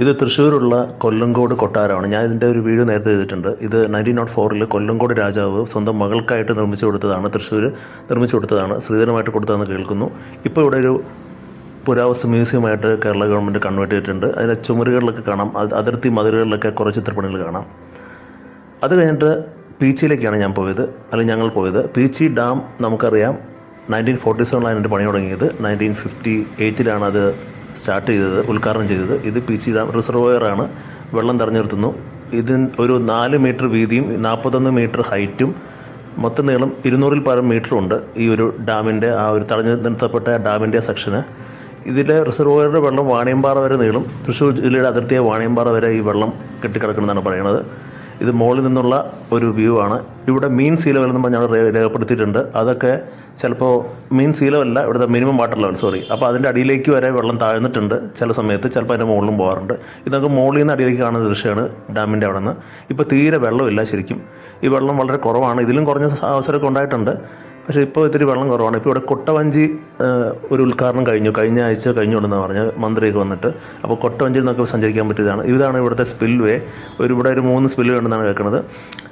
ഇത് തൃശ്ശൂരുള്ള കൊല്ലങ്കോട് കൊട്ടാരമാണ്. ഞാൻ ഇതിൻ്റെ ഒരു വീഡിയോ നേരത്തെ ചെയ്തിട്ടുണ്ട്. ഇത് 1904 കൊല്ലങ്കോട് രാജാവ് സ്വന്തം മകൾക്കായിട്ട് നിർമ്മിച്ചു കൊടുത്തതാണ്. തൃശ്ശൂർ നിർമ്മിച്ചു കൊടുത്തതാണ്, ശ്രീധരമായിട്ട് കൊടുത്തതെന്ന് കേൾക്കുന്നു. ഇപ്പോൾ ഇവിടെ ഒരു പുരാവസ്തു മ്യൂസിയമായിട്ട് കേരള ഗവൺമെൻറ് കൺവേർട്ട് ചെയ്തിട്ടുണ്ട്. അതിലെ ചുമരുകളിലൊക്കെ കാണാം, അതിർത്തി മതിലുകളിലൊക്കെ കുറേ ചിത്രപ്പണികൾ കാണാം. അത് കഴിഞ്ഞിട്ട് പീച്ചിയിലേക്കാണ് ഞങ്ങൾ പോയത്. പീച്ചി ഡാം നമുക്കറിയാം 1947 അതിൻ്റെ പണി തുടങ്ങിയത്. 1958 അത് സ്റ്റാർട്ട് ചെയ്തത്, ഉദ്ഘാടനം ചെയ്തത്. ഇത് പീച്ചി ഡാം റിസർവോയറാണ്, വെള്ളം തടഞ്ഞു നിർത്തുന്നു. ഇതിന് ഒരു 4 മീറ്റർ വീതിയും 41 മീറ്റർ ഹൈറ്റും മൊത്തം നീളം 200-ൽ പരം മീറ്ററുണ്ട് ഈ ഒരു ഡാമിൻ്റെ, ആ ഒരു തടഞ്ഞു നിർത്തപ്പെട്ട ഡാമിൻ്റെ സെക്ഷന്. ഇതിലെ റിസർവോയറിൻ്റെ വെള്ളം വാണിയമ്പാറ വരെ നീളും. തൃശ്ശൂർ ജില്ലയുടെ അതിർത്തിയായ വാണിയമ്പാറ വരെ ഈ വെള്ളം കെട്ടിക്കിടക്കണമെന്നാണ് പറയുന്നത്. ഇത് മുകളിൽ നിന്നുള്ള ഒരു വ്യൂ ആണ്. ഇവിടെ മീൻ സീ ലെവൽ എന്ന് ഞങ്ങൾ രേഖപ്പെടുത്തിയിട്ടുണ്ട്. അതൊക്കെ ചിലപ്പോൾ മീൻ സീ ലെവലല്ല, ഇവിടുത്തെ മിനിമം വാട്ടർ ലെവൽ, അപ്പോൾ അതിൻ്റെ അടിയിലേക്ക് വരെ വെള്ളം താഴ്ന്നിട്ടുണ്ട് ചില സമയത്ത്, ചിലപ്പോൾ അതിൻ്റെ മുകളിലും പോകാറുണ്ട്. ഇതൊക്കെ മുകളിൽ നിന്ന് അടിയിലേക്ക് കാണുന്ന ദൃശ്യമാണ് ഡാമിൻ്റെ അവിടെ നിന്ന്. ഇപ്പോൾ തീരെ വെള്ളമില്ല ശരിക്കും. ഈ വെള്ളം വളരെ കുറവാണ്. ഇതിലും കുറഞ്ഞ അവസരമൊക്കെ ഉണ്ടായിട്ടുണ്ട്, പക്ഷേ ഇപ്പോൾ ഇത്തിരി വെള്ളം കുറവാണ്. ഇപ്പോൾ ഇവിടെ കൊട്ടവഞ്ചി ഒരു ഉദ്ഘാടനം കഴിഞ്ഞ ആഴ്ച കഴിഞ്ഞുകൊണ്ടെന്ന് പറഞ്ഞ് മന്ത്രിയൊക്കെ വന്നിട്ട്. അപ്പോൾ കൊട്ടവഞ്ചിയിൽ നിന്നൊക്കെ സഞ്ചരിക്കാൻ പറ്റിയതാണ്. ഇതാണ് ഇവിടുത്തെ സ്പിൽവേ. ഇവിടെ ഒരു 3 സ്പിൽവേ ഉണ്ടെന്നാണ് കേൾക്കുന്നത്.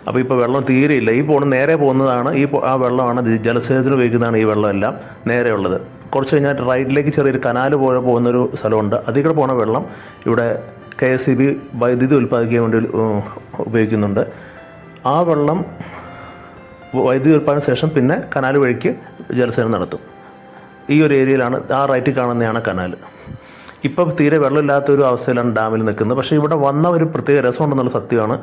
അപ്പോൾ ഇപ്പോൾ വെള്ളം തീരെയില്ല. നേരെ പോകുന്നതാണ് ആ വെള്ളമാണ് ജലസേചനത്തിന് ഉപയോഗിക്കുന്നതാണ് ഈ വെള്ളമെല്ലാം നേരെയുള്ളത്. കുറച്ച് കഴിഞ്ഞാൽ റൈറ്റിലേക്ക് ചെറിയൊരു കനാല് പോലെ പോകുന്നൊരു സ്ഥലമുണ്ട്. അതിൽ കൂടെ പോകുന്ന വെള്ളം ഇവിടെ KSEB വൈദ്യുതി ഉൽപ്പാദിക്കാൻ വേണ്ടി ഉപയോഗിക്കുന്നുണ്ട്. ആ വെള്ളം വൈദ്യുതി ഉൽപ്പാദന ശേഷം പിന്നെ കനാൽ വഴിക്ക് ജലസേചനം നടത്തും. ഈ ഒരു ഏരിയയിലാണ്, ആ റൈറ്റിൽ കാണുന്നതാണ് കനാൽ. ഇപ്പം തീരെ വെള്ളമില്ലാത്തൊരു അവസ്ഥയിലാണ് ഡാമിൽ നിൽക്കുന്നത്. പക്ഷേ ഇവിടെ വന്ന ഒരു പ്രത്യേക രസമുണ്ടെന്നുള്ള സത്യമാണ്.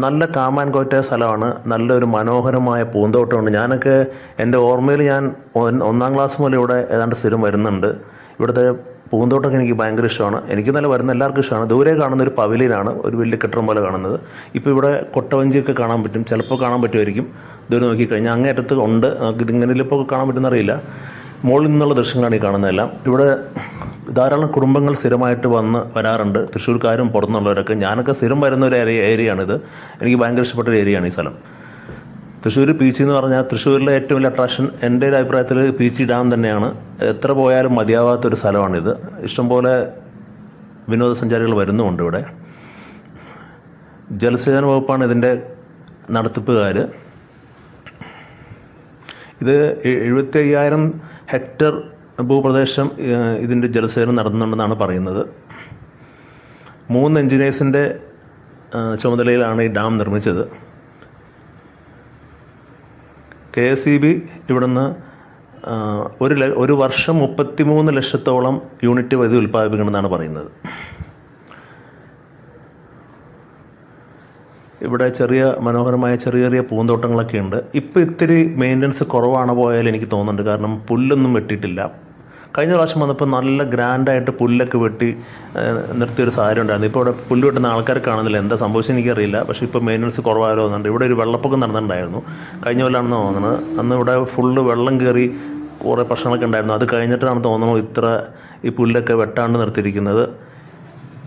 നല്ല കാമാൻ കോറ്റ സ്ഥലമാണ്, നല്ലൊരു മനോഹരമായ പൂന്തോട്ടമുണ്ട്. ഞാനൊക്കെ എൻ്റെ ഓർമ്മയിൽ ഞാൻ 1ാം ക്ലാസ് മുതൽ ഇവിടെ ഏതാണ്ട് സ്ഥിരം വരുന്നുണ്ട്. ഇവിടുത്തെ പൂന്തോട്ടമൊക്കെ എനിക്ക് ഭയങ്കര ഇഷ്ടമാണ്. എനിക്ക് നല്ല വരുന്ന എല്ലാവർക്കും ഇഷ്ടമാണ്. ദൂരെ കാണുന്ന ഒരു പവിലിയനാണ്, ഒരു വലിയ കെട്ടിടം പോലെ കാണുന്നത്. ഇപ്പോൾ ഇവിടെ കൊട്ടവഞ്ചിയൊക്കെ കാണാൻ പറ്റും, ചിലപ്പോൾ കാണാൻ പറ്റുമായിരിക്കും. ദൂരെ നോക്കിക്കഴിഞ്ഞാൽ അങ്ങേറ്റത്ത് ഉണ്ട്. നമുക്കിതിങ്ങനെ ഇപ്പോൾ കാണാൻ പറ്റുമെന്നറിയില്ല. മുകളിൽ നിന്നുള്ള ദൃശ്യങ്ങളാണ് ഈ കാണുന്നതെല്ലാം. ഇവിടെ ധാരാളം കുടുംബങ്ങൾ സ്ഥിരമായിട്ട് വരാറുണ്ട്, തൃശ്ശൂർക്കാരും പുറത്തുനിന്നുള്ളവരൊക്കെ. ഞാനൊക്കെ സ്ഥിരം വരുന്ന ഒരു ഏരിയയാണിത്. എനിക്ക് ഭയങ്കര ഇഷ്ടപ്പെട്ട ഒരു ഏരിയയാണ് ഈ സ്ഥലം. തൃശ്ശൂർ പീച്ചി എന്ന് പറഞ്ഞാൽ തൃശ്ശൂരിലെ ഏറ്റവും വലിയ അട്രാക്ഷൻ എൻ്റെ ഒരു അഭിപ്രായത്തിൽ പീച്ചി ഡാം തന്നെയാണ്. എത്ര പോയാലും മതിയാവാത്തൊരു സ്ഥലമാണിത്. ഇഷ്ടംപോലെ വിനോദസഞ്ചാരികൾ വരുന്നുമുണ്ട് ഇവിടെ. ജലസേചന വകുപ്പാണ് ഇതിൻ്റെ നടത്തിപ്പുകാർ. ഇത് 75,000 ഹെക്ടർ ഭൂപ്രദേശം ഇതിൻ്റെ ജലസേചനം നടത്തുന്നുണ്ടെന്നാണ് പറയുന്നത്. 3 എഞ്ചിനീയേഴ്സിൻ്റെ ചുമതലയിലാണ് ഈ ഡാം നിർമ്മിച്ചത്. KSEB ഇവിടുന്ന് ഒരു വർഷം 33 ലക്ഷത്തോളം യൂണിറ്റ് വൈദ്യുതി ഉൽപ്പാദിപ്പിക്കണമെന്നാണ് പറയുന്നത്. ഇവിടെ മനോഹരമായ ചെറിയ പൂന്തോട്ടങ്ങളൊക്കെ ഉണ്ട്. ഇപ്പോൾ ഇത്തിരി മെയിൻ്റനൻസ് കുറവാണ് പോയാൽ എനിക്ക് തോന്നുന്നുണ്ട്. കാരണം പുല്ലൊന്നും വെട്ടിയിട്ടില്ല. കഴിഞ്ഞ പ്രാവശ്യം വന്നപ്പോൾ നല്ല ഗ്രാൻഡായിട്ട് പുല്ലൊക്കെ വെട്ടി നിർത്തിയൊരു സാഹചര്യം ഉണ്ടായിരുന്നു. ഇപ്പോൾ ഇവിടെ പുല്ല് വെട്ടുന്ന ആൾക്കാരെ കാണുന്നില്ല. എന്താ സംഭവിച്ചത് എനിക്കറിയില്ല. പക്ഷേ ഇപ്പോൾ മെയിൻ്റനൻസ് കുറവായാലോ തോന്നുന്നുണ്ട്. ഇവിടെ ഒരു വെള്ളപ്പൊക്കം നടന്നിട്ടുണ്ടായിരുന്നു കഴിഞ്ഞ കൊല്ലാണെന്ന് തോന്നുന്നത്. അന്ന് ഇവിടെ ഫുള്ള് വെള്ളം കയറി കുറേ പ്രശ്നങ്ങളൊക്കെ ഉണ്ടായിരുന്നു. അത് കഴിഞ്ഞിട്ടാണ് തോന്നുന്നു ഈ പുല്ലൊക്കെ വെട്ടാണ്ട് നിർത്തിയിരിക്കുന്നത്.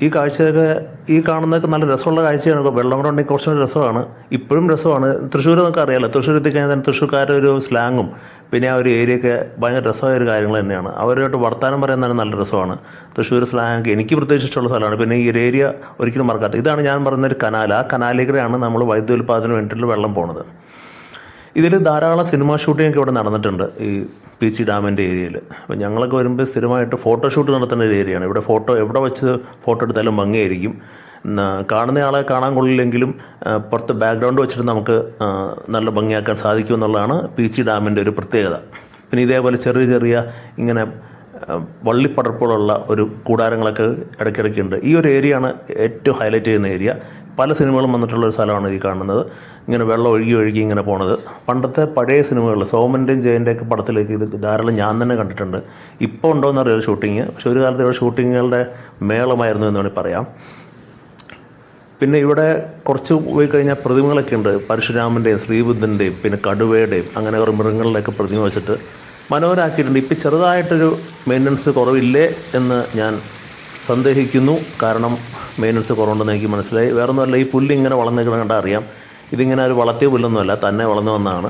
ഈ കാണുന്നതൊക്കെ നല്ല രസമുള്ള കാഴ്ചയാണ്. വെള്ളം കൂടെ ഉണ്ടെങ്കിൽ കുറച്ചുകൂടി രസമാണ്. ഇപ്പോഴും രസമാണ്. തൃശ്ശൂർ നമുക്ക് അറിയാമല്ലോ. തൃശ്ശൂർ എത്തിക്കഴിഞ്ഞാൽ തന്നെ തൃശ്ശൂർക്കാരുടെ ഒരു സ്ലാങ്ങും പിന്നെ ആ ഒരു ഏരിയയൊക്കെ ഭയങ്കര രസമായ ഒരു കാര്യങ്ങൾ തന്നെയാണ്. അവരുമായിട്ട് വർത്താനം പറയുന്നതാണ് നല്ല രസമാണ്. തൃശ്ശൂർ സ്ലാങ് എനിക്ക് പ്രത്യേകിച്ച് ഇഷ്ടമുള്ള സ്ഥലമാണ്. പിന്നെ ഈ ഒരു ഏരിയ ഒരിക്കലും മറക്കാത്ത. ഇതാണ് ഞാൻ പറയുന്നൊരു കനാൽ. ആ കനാലിലൂടെയാണ് നമ്മൾ വൈദ്യുതി ഉൽപ്പാദനത്തിന് വേണ്ടിയിട്ടുള്ള വെള്ളം പോകുന്നത്. ഇതിൽ ധാരാളം സിനിമ ഷൂട്ടിങ്ങൊക്കെ ഇവിടെ നടന്നിട്ടുണ്ട് ഈ പീച്ചി ഡാമിൻ്റെ ഏരിയയിൽ. അപ്പോൾ ഞങ്ങളൊക്കെ വരുമ്പോൾ സ്ഥിരമായിട്ട് ഫോട്ടോഷൂട്ട് നടത്തുന്ന ഒരു ഏരിയയാണ്. ഇവിടെ എവിടെ വെച്ച് ഫോട്ടോ എടുത്താലും ഭംഗിയായിരിക്കും. കാണുന്നയാളെ കാണാൻ കൊള്ളില്ലെങ്കിലും പുറത്ത് ബാക്ക്ഗ്രൗണ്ട് വെച്ചിട്ട് നമുക്ക് നല്ല ഭംഗിയാക്കാൻ സാധിക്കും എന്നുള്ളതാണ് പീച്ചി ഡാമിൻ്റെ ഒരു പ്രത്യേകത. പിന്നെ ഇതേപോലെ ചെറിയ ഇങ്ങനെ വള്ളിപ്പടർപ്പുകളുള്ള ഒരു കൂടാരങ്ങളൊക്കെ ഇടയ്ക്കിടയ്ക്കുണ്ട്. ഈ ഒരു ഏരിയയാണ് ഏറ്റവും ഹൈലൈറ്റ് ചെയ്യുന്ന ഏരിയ. പല സിനിമകളും വന്നിട്ടുള്ളൊരു സ്ഥലമാണ് ഈ കാണുന്നത്. ഇങ്ങനെ വെള്ളം ഒഴുകി ഇങ്ങനെ പോണത്. പണ്ടത്തെ പഴയ സിനിമകൾ സോമൻ്റെയും ജയൻ്റെയൊക്കെ പടത്തിലേക്ക് ഇത് ധാരാളം ഞാൻ തന്നെ കണ്ടിട്ടുണ്ട്. ഇപ്പോൾ ഉണ്ടോ എന്നറിയാം ഷൂട്ടിങ്. പക്ഷെ ഒരു കാലത്ത് ഇവിടെ ഷൂട്ടിങ്ങുകളുടെ മേളമായിരുന്നു എന്ന് വേണമെങ്കിൽ പറയാം. പിന്നെ ഇവിടെ കുറച്ച് പോയി കഴിഞ്ഞാൽ പ്രതിമകളൊക്കെ ഉണ്ട്. പരശുരാമൻ്റെയും ശ്രീബുദ്ധൻ്റെയും പിന്നെ കടുവയുടെയും അങ്ങനെ കുറേ മൃഗങ്ങളുടെയൊക്കെ പ്രതിമ വെച്ചിട്ട് മനോഹരമാക്കിയിട്ടുണ്ട്. ഇപ്പം ചെറുതായിട്ടൊരു മെയിൻ്റനൻസ് കുറവില്ലേ എന്ന് ഞാൻ സന്ദേഹിക്കുന്നു. കാരണം മെയിൻ്റനൻസ് കുറവുണ്ടെന്ന് എനിക്ക് മനസ്സിലായി. വേറൊന്നുമല്ല, ഈ പുല്ല് ഇങ്ങനെ വളർന്നിരിക്കണം കണ്ടാൽ അറിയാം. ഇതിങ്ങനെ ഒരു വളർത്തിയ പുല്ലൊന്നുമല്ല, തന്നെ വളർന്നു വന്നതാണ്.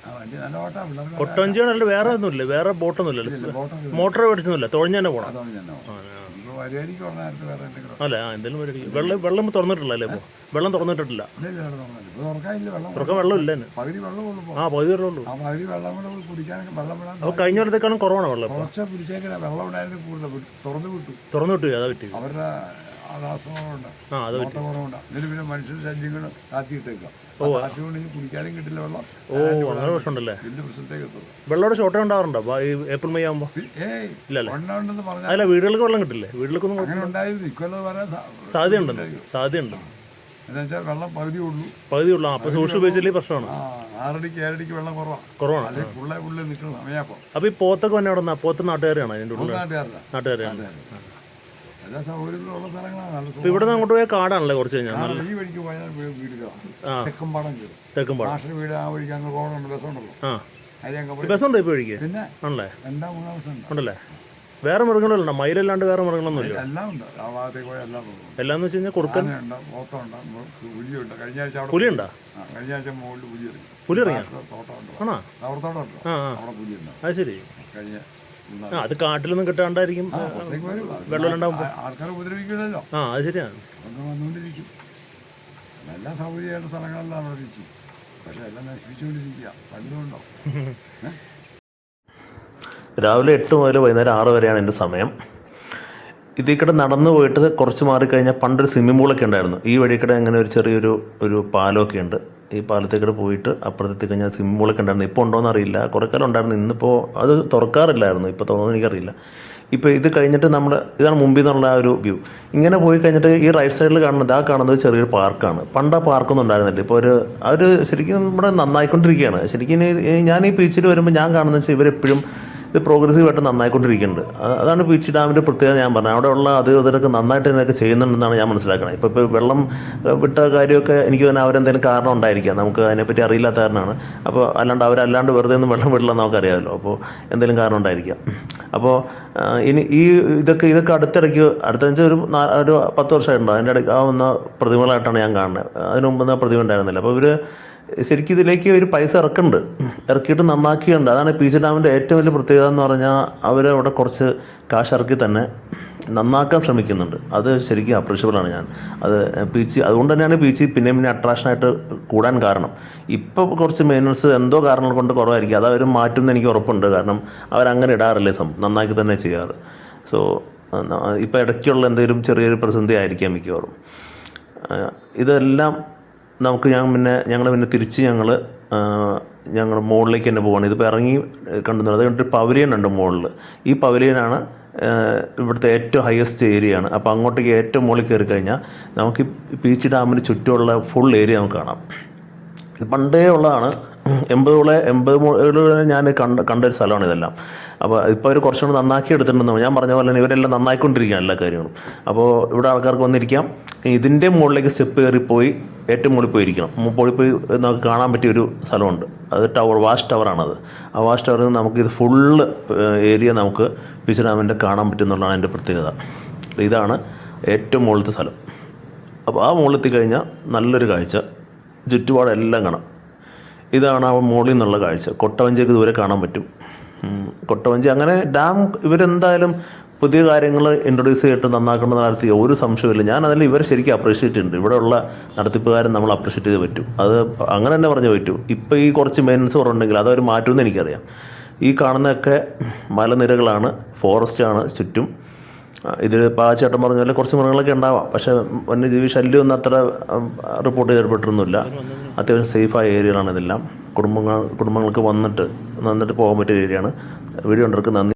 ആ വണ്ടി നല്ല ഓട്ടാ പിള്ളേർക്ക് കൊട്ടവഞ്ചിയാണല്ലോ, വേറെ ഒന്നുമില്ല, വേറെ ബോട്ടൊന്നുമില്ലല്ലോ, ബോട്ടൊക്കെ മോട്ടോർ മേടിച്ചൊന്നുമില്ല, തുഴഞ്ഞ് തന്നെ പോകണം. അതുകൊണ്ട് തന്നെ ഇപ്പോൾ വരുമായിരിക്കും പറഞ്ഞ നേരത്തെ വേറെ എന്തെങ്കിലും അല്ല എന്തെങ്കിലും മേടിക്കും. വെള്ളം തുറന്നിട്ടില്ലല്ലേ ഇപ്പോൾ? വെള്ളം തുറന്നിട്ടില്ല, ഇല്ല ഇപ്പോൾ തുറക്കാനില്ല വെള്ളം തുറക്കാൻ വെള്ളമില്ല തന്നെ. പകുതി വെള്ളം ഉള്ളൂ ആ പകുതി വെള്ളമുള്ളൂ. ആ പകുതി വെള്ളം കൂടെ കുടിക്കാനൊക്കെ വെള്ളം വിടാൻ അപ്പോൾ കഴിഞ്ഞ കൊല്ലത്തേക്കാളും കുറവാണ് വെള്ളം ഇപ്പോൾ. കുറച്ച് പിടിച്ചേക്കില്ല വെള്ളം ഉണ്ടായിരുന്നു കൂടുതൽ തുറന്നു വിട്ടു അതാ പറ്റി. അവരുടെ ആദാസങ്ങളുണ്ട് ആ അത് ഓട്ട കുറവുണ്ട് ഇതിന് പിന്നെ മനുഷ്യ ശല്യങ്ങൾ കാത്തിയിട്ടേക്കാം കാറ്റുകൊണ്ട് ഇനി കുടിക്കാനും കിട്ടില്ല വെള്ളം അങ്ങനെ പ്രശ്നമുണ്ടല്ലേ? വലിയ പ്രശ്നത്തേക്ക് എത്തും വെള്ളമോടെ ഷോർട്ടേജ് ഉണ്ടാവാറുണ്ടോ ഈ ഏപ്രിൽ മെയ് ആകുമ്പോൾ? ഉണ്ടെന്ന് പറഞ്ഞാൽ അല്ല വീടുകൾക്ക് വെള്ളം കിട്ടില്ലേ? വീട്ടിലേക്കൊന്നും അങ്ങനെ ഉണ്ടായിരുന്നു ഇക്കൊല്ലം പറയാൻ സാധ്യതയുണ്ട്. എന്താ വെച്ചാൽ വെള്ളം പകുതിയുള്ളൂ. അപ്പോൾ സൂക്ഷിച്ച് ഉപയോഗിച്ചാലേ പ്രശ്നമാണ്. 6 വെള്ളം കുറവാണ് അല്ലെങ്കിൽ പുള്ളി നിൽക്കുന്ന സമയപ്പോൾ. അപ്പോൾ ഈ പോത്തൊക്കെ തന്നെ അവിടെ പോത്ത് നാട്ടുകാരാണ് അതിൻ്റെ ഉള്ളിൽ? നാട്ടുകാരാണ്. എല്ലാ സൗകര്യത്തിലുള്ള സ്ഥലങ്ങളാണ്. അപ്പോൾ ഇവിടെ നിന്ന് അങ്ങോട്ട് പോയ കാടാണല്ലേ കുറച്ച് കഴിഞ്ഞാൽ? ഈ വഴിക്ക് പോയാൽ വീടുകളാണ്. തെക്കുംപാടം കയറും. തെക്കുംപാടം മാഷിന്റെ വീട് ആ വഴിക്ക് അങ്ങ് റോഡുണ്ട്, ബസ്സുണ്ടല്ലോ. ബസ്സുണ്ടോ ഇപ്പോൾ വഴിക്ക്? പിന്നെ ആണല്ലേ? 2-3 ബസ്സുണ്ട്. ഉണ്ടല്ലേ? വേറെ മൃഗങ്ങളുണ്ടോ? മയിലല്ലാണ്ട് വേറെ മൃഗങ്ങളൊന്നുമില്ല? എല്ലാം ഉണ്ട്. ആ ഭാഗത്തേക്ക് പോയാൽ എല്ലാം ഉണ്ട്. എല്ലാം എന്ന് വെച്ച് കഴിഞ്ഞാൽ കുറുക്കൻ ഉണ്ട്, പോത്തുണ്ട്, പുലിയുണ്ട്. കഴിഞ്ഞ ആഴ്ച അവിടെ പുലിയുണ്ടോ? കഴിഞ്ഞ ആഴ്ച മുകളിൽ പുലി ഇറങ്ങിയ തോട്ടമുണ്ട്, ആണോ? റബ്ബർ തോട്ടമുണ്ട്, അവിടെ പുലിയുണ്ട്. അത് ശരി. കഴിഞ്ഞ അത് കാട്ടിലൊന്നും കിട്ടാണ്ടായിരിക്കും വെള്ളം ഉണ്ടാകുമ്പോൾ. ആൾക്കാർ ഉപദ്രവിക്കില്ലല്ലോ. അത് ശരിയാണ്. അതൊക്കെ വന്നുകൊണ്ടിരിക്കും. എല്ലാ സൗകര്യമായിട്ട് സ്ഥലങ്ങളെല്ലാം അവിടെ വെച്ച്, പക്ഷെ എല്ലാം നശിപ്പിച്ചുകൊണ്ടിരിക്കുക. പലതുണ്ടോ? രാവിലെ 8 മുതൽ വൈകുന്നേരം 6 വരെയാണ് എൻ്റെ സമയം. ഇതിൽക്കൂടെ നടന്നു പോയിട്ട് കുറച്ച് മാറിക്കഴിഞ്ഞാൽ പണ്ടൊരു സ്വിമ്മിംഗ് പൂളൊക്കെ ഉണ്ടായിരുന്നു. ഈ വഴിക്കൂടെ അങ്ങനെ ഒരു ചെറിയൊരു പാലമൊക്കെ ഉണ്ട്. ഈ പാലത്തേക്കൂടെ പോയിട്ട് അപ്പുറത്തേക്ക് കഴിഞ്ഞാൽ സ്വിമ്മിംഗ് പൂളൊക്കെ ഉണ്ടായിരുന്നു. ഇപ്പോൾ ഉണ്ടോയെന്ന് അറിയില്ല, കുറേ കാലം ഉണ്ടായിരുന്നു. ഇന്നിപ്പോൾ അത് തുറക്കാറില്ലായിരുന്നു, ഇപ്പോൾ തുറന്നു എനിക്കറിയില്ല. ഇപ്പോൾ ഇത് കഴിഞ്ഞിട്ട് ഇതാണ് മുമ്പിൽ നിന്നുള്ള ആ ഒരു വ്യൂ. ഇങ്ങനെ പോയി കഴിഞ്ഞിട്ട് ഈ റൈറ്റ് സൈഡിൽ കാണുന്നത് ചെറിയൊരു പാർക്കാണ്. പണ്ട് ആ പാർക്കൊന്നും ഉണ്ടായിരുന്നില്ല. ഇപ്പോൾ ശരിക്കും ഇവിടെ നന്നായിക്കൊണ്ടിരിക്കുകയാണ്. ശരിക്കും ഞാൻ ഈ ബീച്ചിൽ വരുമ്പോൾ ഞാൻ കാണുന്നത് വെച്ചാൽ ഇവരെപ്പോഴും ഇത് പ്രോഗ്രസീവായിട്ട് നന്നായിക്കൊണ്ടിരിക്കുന്നുണ്ട്. അതാണ് ബീച്ച് ഡാമിൻ്റെ പ്രത്യേകത. ഞാൻ പറഞ്ഞത് അവിടെയുള്ള അധികൃതരൊക്കെ നന്നായിട്ട് ഇതൊക്കെ ചെയ്യുന്നുണ്ടെന്നാണ് ഞാൻ മനസ്സിലാക്കുന്നത്. ഇപ്പോൾ വെള്ളം വിട്ട കാര്യമൊക്കെ എനിക്ക് തന്നെ അവരെന്തെങ്കിലും കാരണം ഉണ്ടായിരിക്കാം, നമുക്ക് അതിനെപ്പറ്റി അറിയില്ലാത്ത കാരണമാണ്. അപ്പോൾ അവരല്ലാണ്ട് വെറുതെ ഒന്നും വെള്ളം വിടില്ലെന്ന് നമുക്കറിയാമല്ലോ. അപ്പോൾ എന്തെങ്കിലും കാരണം ഉണ്ടായിരിക്കാം. അപ്പോൾ ഇനി ഇതൊക്കെ അടുത്തിടയ്ക്ക് ഒരു 10 വർഷമായിട്ടുണ്ടോ അതിൻ്റെ ഇടയ്ക്ക് ആവുന്ന പ്രതിമകളായിട്ടാണ് ഞാൻ കാണുന്നത്. അതിന് മുമ്പ് പ്രതിമ ഉണ്ടായിരുന്നില്ല. അപ്പോൾ ഇവർ ശരിക്കും ഇതിലേക്ക് ഒരു പൈസ ഇറക്കിയിട്ട് നന്നാക്കിയുണ്ട്. അതാണ് ബീച്ച് ഡാമിൻ്റെ ഏറ്റവും വലിയ പ്രത്യേകത എന്ന് പറഞ്ഞാൽ അവരവിടെ കുറച്ച് കാശ് ഇറക്കി തന്നെ നന്നാക്കാൻ ശ്രമിക്കുന്നുണ്ട്. അത് ശരിക്കും അപ്രീഷ്യബിളാണ്. അതുകൊണ്ട് തന്നെയാണ് ബീച്ച് പിന്നെ അട്രാക്ഷനായിട്ട് കൂടാൻ കാരണം. ഇപ്പോൾ കുറച്ച് മെയിൻ്റനൻസ് എന്തോ കാരണങ്ങൾ കൊണ്ട് കുറവായിരിക്കും. അത് അവർ മാറ്റുമെന്ന് എനിക്ക് ഉറപ്പുണ്ട്. കാരണം അവരങ്ങനെ ഇടാറില്ലേ, നന്നാക്കി തന്നെ ചെയ്യാറ്. സോ ഇപ്പോൾ ഇടയ്ക്കുള്ള എന്തെങ്കിലും ചെറിയൊരു പ്രതിസന്ധി ആയിരിക്കാം മിക്കവാറും. ഇതെല്ലാം ഞങ്ങൾ പിന്നെ തിരിച്ച് ഞങ്ങൾ മുകളിലേക്ക് തന്നെ പോവാണ്. ഇതിപ്പോൾ ഇറങ്ങി കണ്ടുന്നത്. അത് കണ്ടിട്ട് പവലിയൻ ഉണ്ട് മുകളിൽ. ഈ പവലിയനാണ് ഇവിടുത്തെ ഏറ്റവും ഹയസ്റ്റ് ഏരിയയാണ്. അപ്പോൾ അങ്ങോട്ടേക്ക് ഏറ്റവും മുകളിൽ കയറി കഴിഞ്ഞാൽ നമുക്ക് ബീച്ച് ഡാമിന് ചുറ്റുമുള്ള ഫുൾ ഏരിയ നമുക്ക് കാണാം. ഇത് പണ്ടേ ഉള്ളതാണ്. 80 ഞാൻ കണ്ടൊരു സ്ഥലമാണ് ഇതെല്ലാം. അപ്പോൾ ഇപ്പോൾ അവർ കുറച്ചുകൂടി നന്നാക്കി എടുത്തിട്ടുണ്ടെന്ന് ഞാൻ പറഞ്ഞ പോലെ തന്നെ ഇവരെല്ലാം നന്നായിക്കൊണ്ടിരിക്കുകയാണ് എല്ലാ കാര്യങ്ങളും. അപ്പോൾ ഇവിടെ ആൾക്കാർക്ക് വന്നിരിക്കാം. ഇതിൻ്റെ മുകളിലേക്ക് സ്റ്റെപ്പ് കയറിപ്പോയി ഏറ്റവും മുകളിൽ പോയിരിക്കണം. പോയി നമുക്ക് കാണാൻ പറ്റിയൊരു സ്ഥലമുണ്ട്. അത് വാച്ച് ടവറാണത്. ആ വാച്ച് ടവറിൽ നിന്ന് നമുക്കിത് ഫുള്ള് ഏരിയ നമുക്ക് ബീച്ച് ഡാമിൻ്റെ കാണാൻ പറ്റുമെന്നുള്ളതാണ് എൻ്റെ പ്രത്യേകത. ഇതാണ് ഏറ്റവും മുകളിലത്തെ സ്ഥലം. അപ്പോൾ ആ മുകളിലെത്തി കഴിഞ്ഞാൽ നല്ലൊരു കാഴ്ച, ചുറ്റുപാടെല്ലാം കാണാം. ഇതാണ് ആ മുകളിൽ നിന്നുള്ള കാഴ്ച. കൊട്ടവഞ്ചിയൊക്കെ ദൂരെ കാണാൻ പറ്റും. കൊട്ടവഞ്ചി അങ്ങനെ ഡാം ഇവരെന്തായാലും പുതിയ കാര്യങ്ങൾ ഇൻട്രൊഡ്യൂസ് ചെയ്തിട്ട് നന്നാക്കുന്ന കാര്യത്തിൽ ഒരു സംശയമില്ല. ഞാനതിൽ ഇവർ ശരിക്കും അപ്രീഷിയേറ്റ് ചെയ്യുന്നുണ്ട്. ഇവിടെയുള്ള നടത്തിപ്പുകാരൻ നമ്മൾ അപ്രീഷിയേറ്റ് ചെയ്ത് പറ്റും. അത് അങ്ങനെ തന്നെ പറഞ്ഞു പറ്റൂ. ഇപ്പോൾ ഈ കുറച്ച് മെയിൻ്റനൻസ് കുറവുണ്ടെങ്കിൽ അതവർ മാറ്റുമെന്ന് എനിക്കറിയാം. ഈ കാണുന്നതൊക്കെ മലനിരകളാണ്, ഫോറസ്റ്റാണ് ചുറ്റും. ഇതിൽ ചേട്ടൻ പറഞ്ഞ പോലെ കുറച്ച് മൃഗങ്ങളൊക്കെ ഉണ്ടാവാം, പക്ഷേ വന്യജീവി ശല്യമൊന്നും അത്ര റിപ്പോർട്ട് ചെയ്യപ്പെട്ടിരുന്നില്ല. അത്യാവശ്യം സേഫായ ഏരിയകളാണ് ഇതെല്ലാം. കുടുംബങ്ങൾക്ക് വന്നിട്ട് പോകാൻ പറ്റിയ ഏരിയയാണ്. വീഡിയോ കണ്ടവർക്ക് നന്ദി.